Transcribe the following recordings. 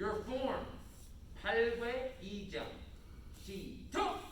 your form. 8회 2점. 시작!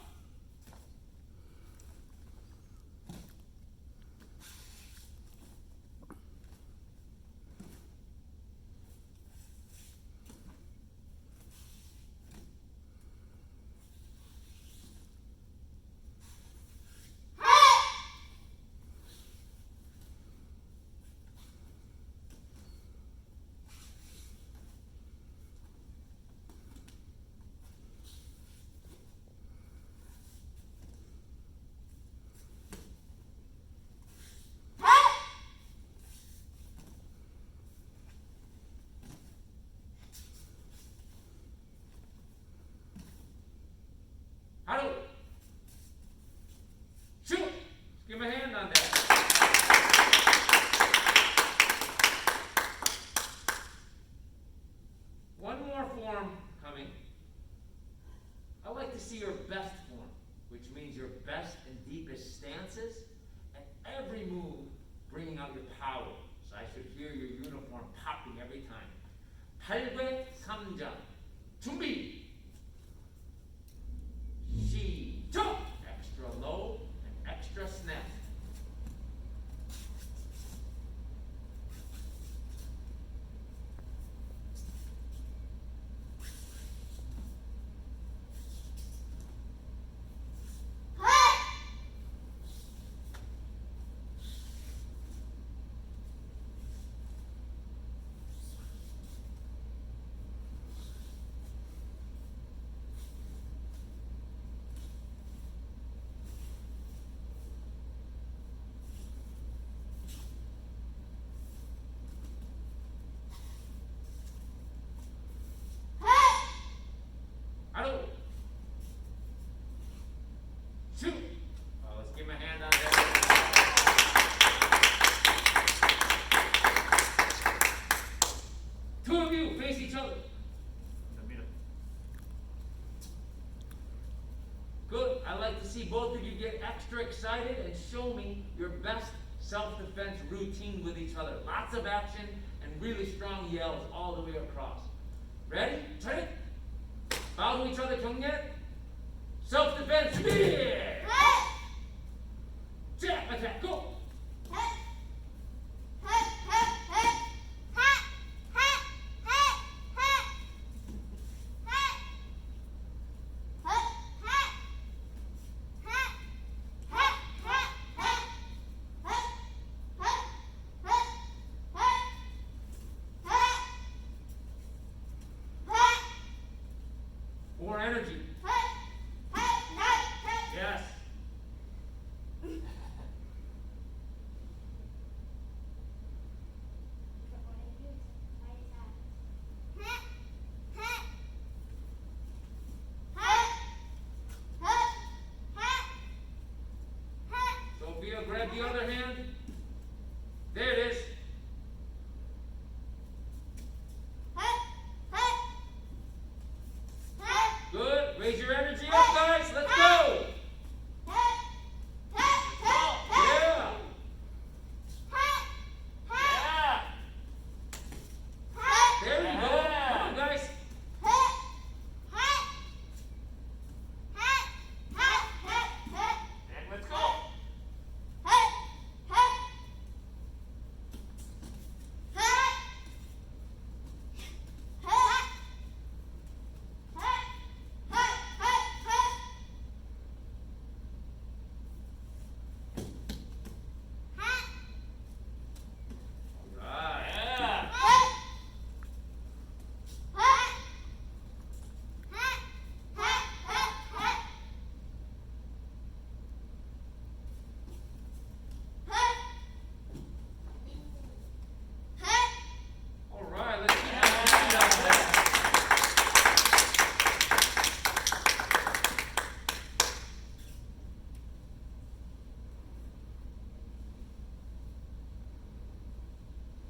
Haru. Shoot. Give him a hand on that. One more form coming. I like to see your best form, which means your best and deepest stances, and every move bringing out your power. So I should hear your uniform popping every time. 8회 3점. 준비. 시작! Extra low and extra snap. Shoot! Let's give him a hand on that. Two of you face each other. In the middle. Good. I like to see both of you get extra excited and show me your best self-defense routine with each other. Lots of action and really strong yells all the way across. Ready? Turn it. Bow to each other, 경례. Self-defense, spear! Jab, attack, go! More energy. Yes. Sophia, grab the other hand. There it is. Good. Raise your energy up, guys. Let's go.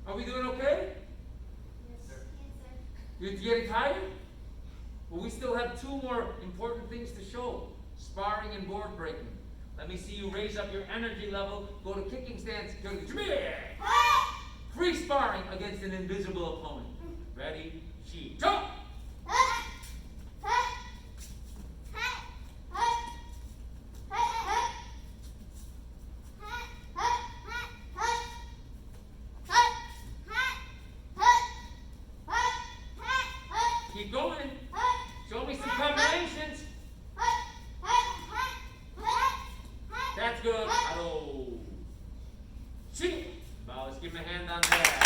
Are we doing okay? Yes, sir. You're getting tired? Well, we still have two more important things to show. Sparring and board breaking. Let me see you raise up your energy level. Go to kicking stance. Go to free sparring against an invisible opponent. Ready? Jump! Keep going. Show me some combinations. That's good. Hello. Shoot. Well, let's give him a hand on that.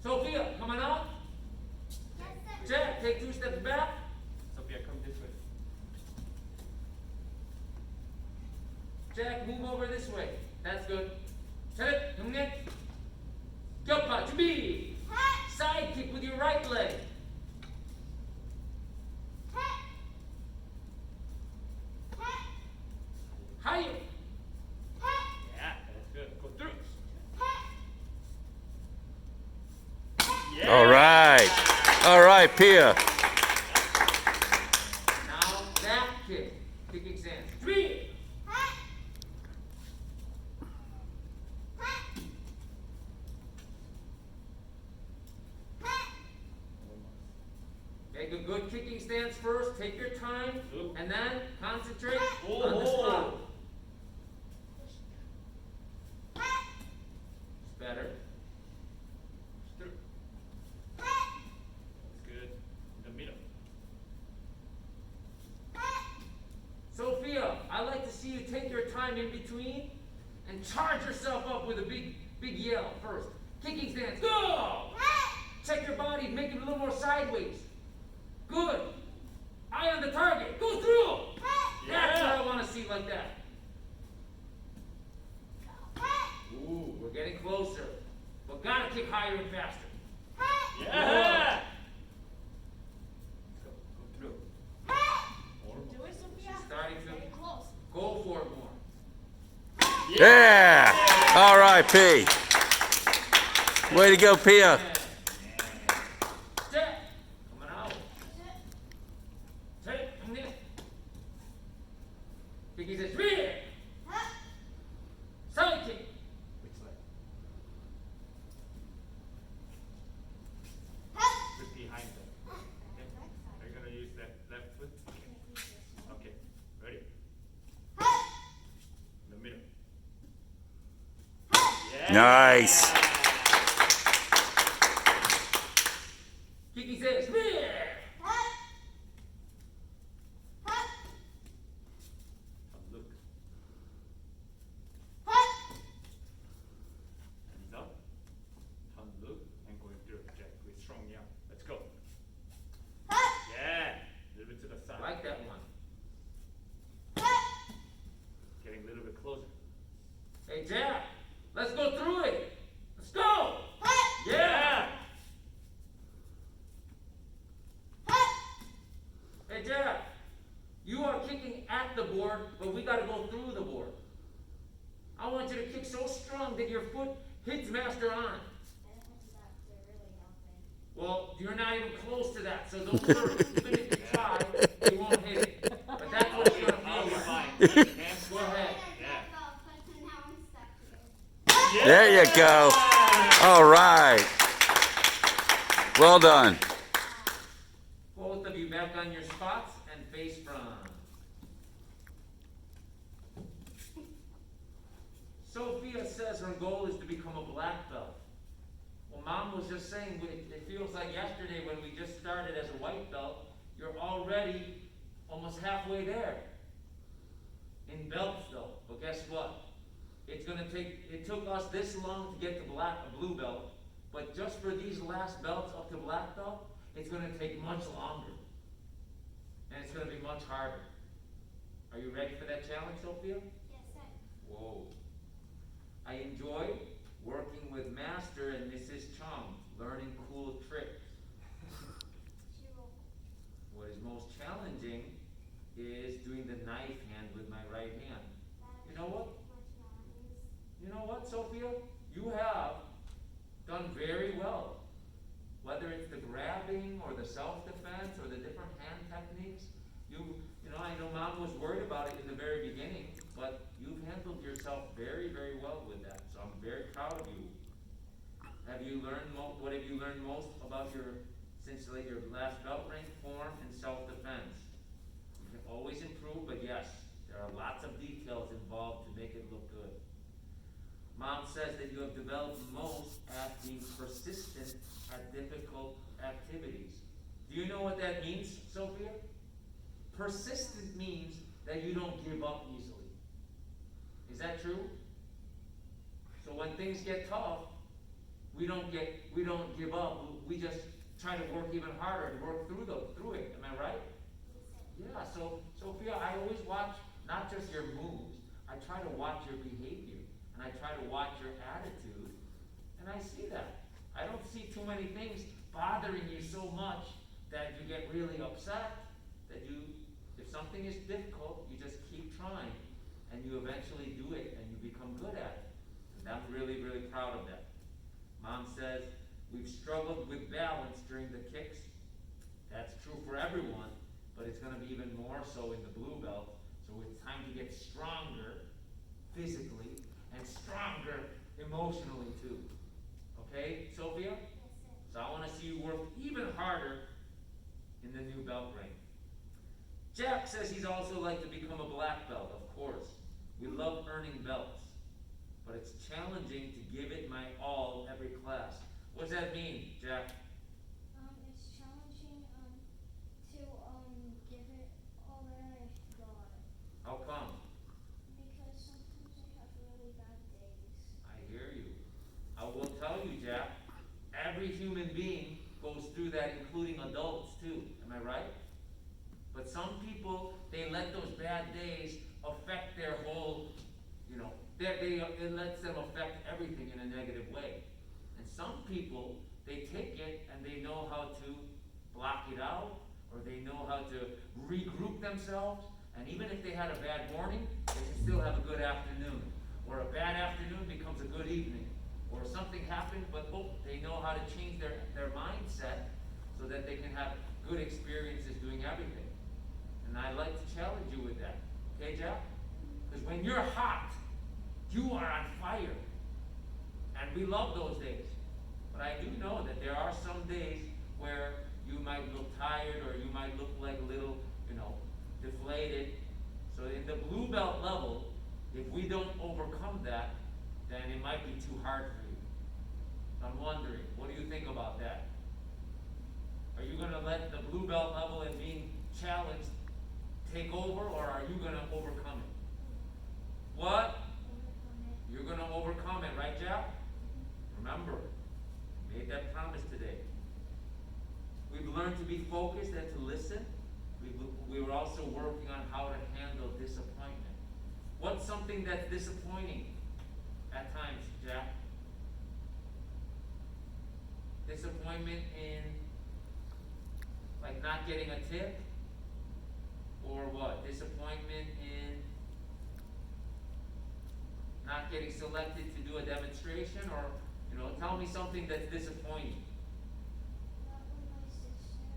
Sophia, come on out. Jack, take 2 steps back. Sophia, come this way. Jack, move over this way. That's good. Jack, come in. Japhia, 준비. Side kick with your right leg. Higher. Yeah, that's good. Go through. Yeah. All right, Pia. Now back kick. Kicking stance. 3. Take a good kicking stance first. Take your time, and then concentrate on the spot. It's better. Through. That's good. In the middle. Sophia, I like to see you take your time in between and charge yourself up with a big yell first. Kicking stance. Go! Check your body, make it a little more sideways. Good. Eye on the target. Go through. That's what I want to see like that. Ooh, we're getting closer. But gotta kick higher and faster. Yeah. Go through. Do it, Sophia. She's starting to Getting close. go for it more. Yeah. All right, P. Way to go, Pia. Jack, coming out. Take, come in. Kicking says, rear. Side kick. Which leg? Put behind them. Okay. Are you gonna use that left foot? Okay. Ready? In the middle. Yeah. Nice. Kicking says, rear. Look. Hands up. Turn, look, and going through. Jack, with strong yeah. Let's go. Yeah. A little bit to the side. Like that one. Getting a little bit closer. Hey, Jack, let's go through it. Let's go. Yeah. Hey, Jack, you are kicking at the board, but we got to go through the board. I want you to kick so strong that your foot hits master on. Well, you're not even close to that, so don't worry. Even if you try, you won't hit it. But that's what it's going to I'll be feel fine. like. Hands Go ahead. Yeah. There you go. All right. Well done. Both of you back on your spots and face front. Sophia says her goal is to become a black belt. Well, Mom was just saying, it feels like yesterday when we just started as a white belt, you're already almost halfway there. In belts though, but guess what? It took us this long to get to a blue belt, but just for these last belts up to black belt, it's going to take much longer. And it's going to be much harder. Are you ready for that challenge, Sophia? Yes, sir. Whoa. I enjoyed working with Master and Mrs. Chung, learning cool tricks. What is most challenging is doing the knife hand with my right hand. You know what? You know what, Sophia? You have done very well. Whether it's the grabbing or the self-defense or the different hand techniques, I know Mom was worried about it in the very beginning, but you've handled yourself very, very well with that. So I'm very proud of you. What have you learned most about since your last belt rank, form, and self-defense? You can always improve, but yes, there are lots of details involved to make it look good. Mom says that you have developed most at being persistent at difficult activities. Do you know what that means, Sophia? Persistent means that you don't give up easily. Is that true? So when things get tough, we don't give up. We just try to work even harder and work through it. Am I right? Yeah. So Sophia, I always watch not just your moves. I try to watch your behavior, and I try to watch your attitude, and I see that. I don't see too many things bothering you so much that you get really upset. That if something is difficult, you just keep trying, and you eventually do it, and you become good at it. And I'm really, really proud of that. Mom says, we've struggled with balance during the kicks. That's true for everyone, but it's going to be even more so in the blue belt. So it's time to get stronger physically and stronger emotionally too. Okay, Sophia? Yes, sir. So I want to see you work even harder in the new belt ring. Jack says he's also like to become a black belt, of course. We love earning belts, but it's challenging to give it my all every class. What does that mean, Jack? It's challenging to give it all that I've got. How come? Because sometimes I have really bad days. I hear you. I will tell you, Jack, every human being goes through that, including adults too. Am I right? But some people, they let those bad days affect their whole, it lets them affect everything in a negative way. And some people, they take it and they know how to block it out, or they know how to regroup themselves, and even if they had a bad morning, they can still have a good afternoon. Or a bad afternoon becomes a good evening. Or something happened, but they know how to change their mindset so that they can have good experiences doing everything. And I'd like to challenge you with that. Okay, Jack? Because when you're hot, you are on fire. And we love those days. But I do know that there are some days where you might look tired, or you might look like a little, deflated. So in the blue belt level, if we don't overcome that, then it might be too hard for you. I'm wondering, what do you think about that? Are you going to let the blue belt level and being challenged take over, or are you going to overcome it? What? Overcome it. You're going to overcome it, right, Jack? Remember, you made that promise today. We've learned to be focused and to listen. We were also working on how to handle disappointment. What's something that's disappointing at times, Jack? Disappointment in, like, not getting a tip? Or what? Disappointment in not getting selected to do a demonstration? Or, tell me something that's disappointing. Not when my sister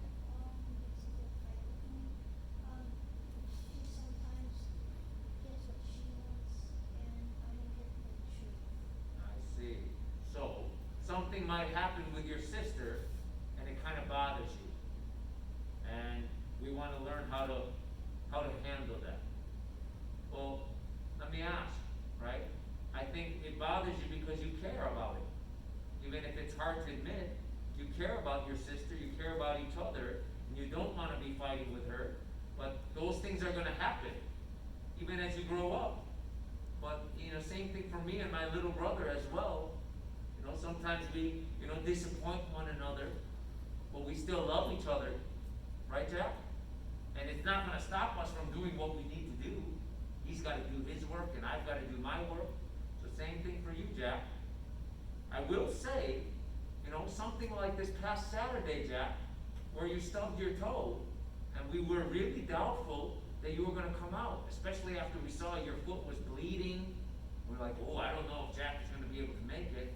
gets into a fight with me. She sometimes gets what she wants, and I don't get the truth. I see. So, something might happen with your sister, and it kind of bothers you. And we want to learn how to handle that. Well, let me ask, right? I think it bothers you because you care about it. Even if it's hard to admit, you care about your sister, you care about each other, and you don't want to be fighting with her. But those things are going to happen, even as you grow up. But, same thing for me and my little brother as well. Sometimes we, disappoint one another, but we still love each other. Right, Jack? And it's not going to stop us from doing what we need to do. He's got to do his work, and I've got to do my work. So same thing for you, Jack. I will say, something like this past Saturday, Jack, where you stubbed your toe, and we were really doubtful that you were going to come out, especially after we saw your foot was bleeding. We're like, I don't know if Jack is going to be able to make it.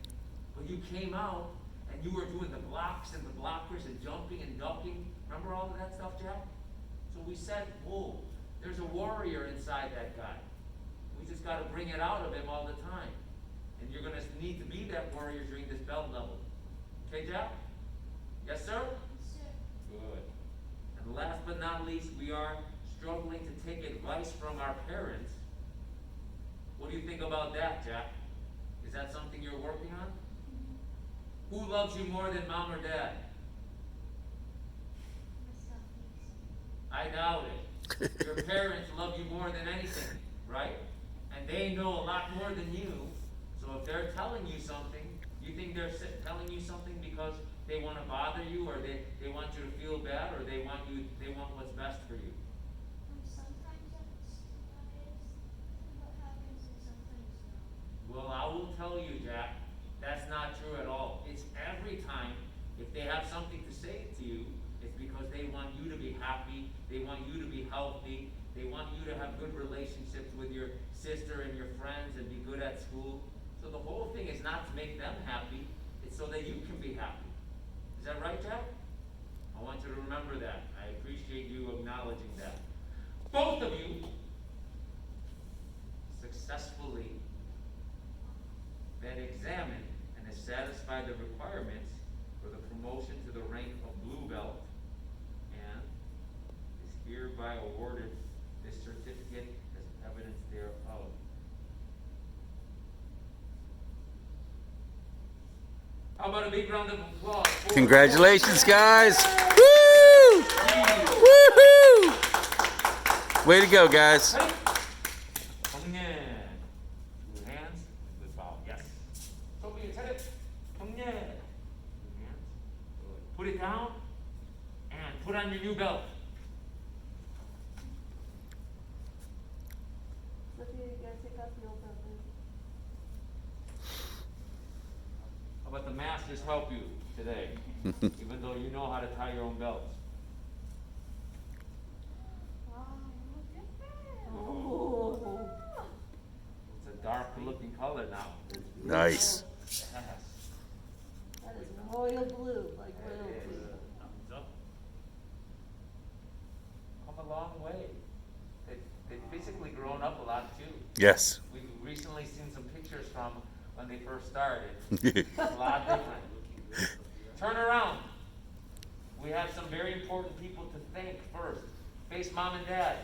But you came out, and you were doing the blocks and the blockers and jumping and ducking. Remember all of that stuff, Jack? So we said, there's a warrior inside that guy. We just got to bring it out of him all the time. And you're going to need to be that warrior during this belt level. Okay, Jack? Yes, sir? Yes, sir. Good. And last but not least, we are struggling to take advice from our parents. What do you think about that, Jack? Is that something you're working on? Who loves you more than mom or dad? Myself makes I doubt it. Your parents love you more than anything, right? And they know a lot more than you. So if they're telling you something, you think they're telling you something because they want to bother you, or they want you to feel bad, or they want what's best for you? sometimes that is what happens, and sometimes no. Well, I will tell you, Jack, that's not true at all. It's every time, if they have something to say to you, it's because they want you to be happy, they want you to be healthy, they want you to have good relationships with your sister and your friends and be good at school. So the whole thing is not to make them happy, it's so that you can be happy. Is that right, Jack? I want you to remember that. I appreciate you acknowledging that. Both of you successfully been examined and has satisfied the requirements for the promotion to the rank of blue belt, and is hereby awarded this certificate as evidence thereof. How about a big round of applause? Congratulations, guys. Woo! Woohoo! Way to go, guys. Hey. Come in. Two hands. Good bow. Yes. Sophia, set it. Come in. Two hands. Good. Put it down and put on your new belt. Sophia, you gotta take off your old belt. How about the masters help you today? Even though you know how to tie your own belts. Oh. It's a dark looking color now. Nice. Yes. That is royal blue, like royal It is. blue. Thumbs up. Come a long way. They've physically grown up a lot too. Yes. We've recently seen some pictures from when they first started. It's a lot different. Turn around. We have some very important people to thank first. Face mom and dad.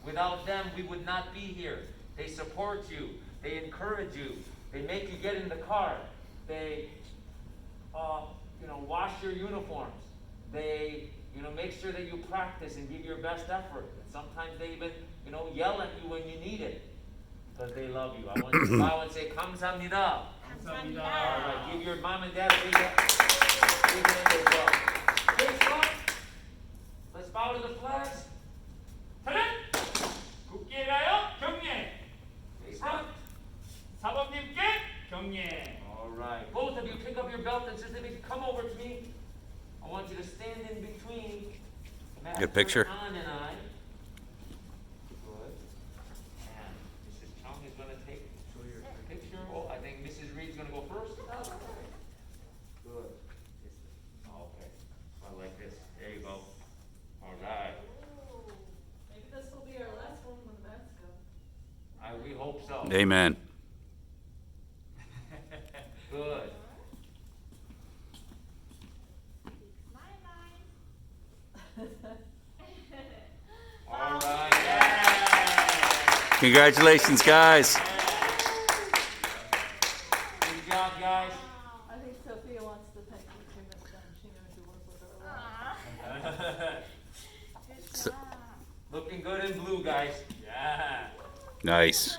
Without them, we would not be here. They support you. They encourage you. They make you get in the car. They, wash your uniforms. They, make sure that you practice and give your best effort. And sometimes they even, yell at you when you need it because they love you. I want you to bow and say, "감사합니다." 감사합니다. All right, give your mom and dad a big hand as well. Face front. Let's bow to the flags. 차렷! 국기에 가요 경례! Face front. 사범님께 경례! All right. Both of you pick up your belt and certificate. Come over to me. I want you to stand in between Master Good picture. An and I. Good. And Mrs. Chung is going to take your picture. Oh, I think Mrs. Reed's going to go first. Good. Okay. I like this. There you go. All right. Maybe this will be our last one when the bats go. We hope so. Amen. Good. All right. Yeah. Congratulations, guys. Good job, guys. I think Sophia wants to thank you too much time. She knows you work with her a lot. So- Looking good in blue, guys. Yeah! Nice.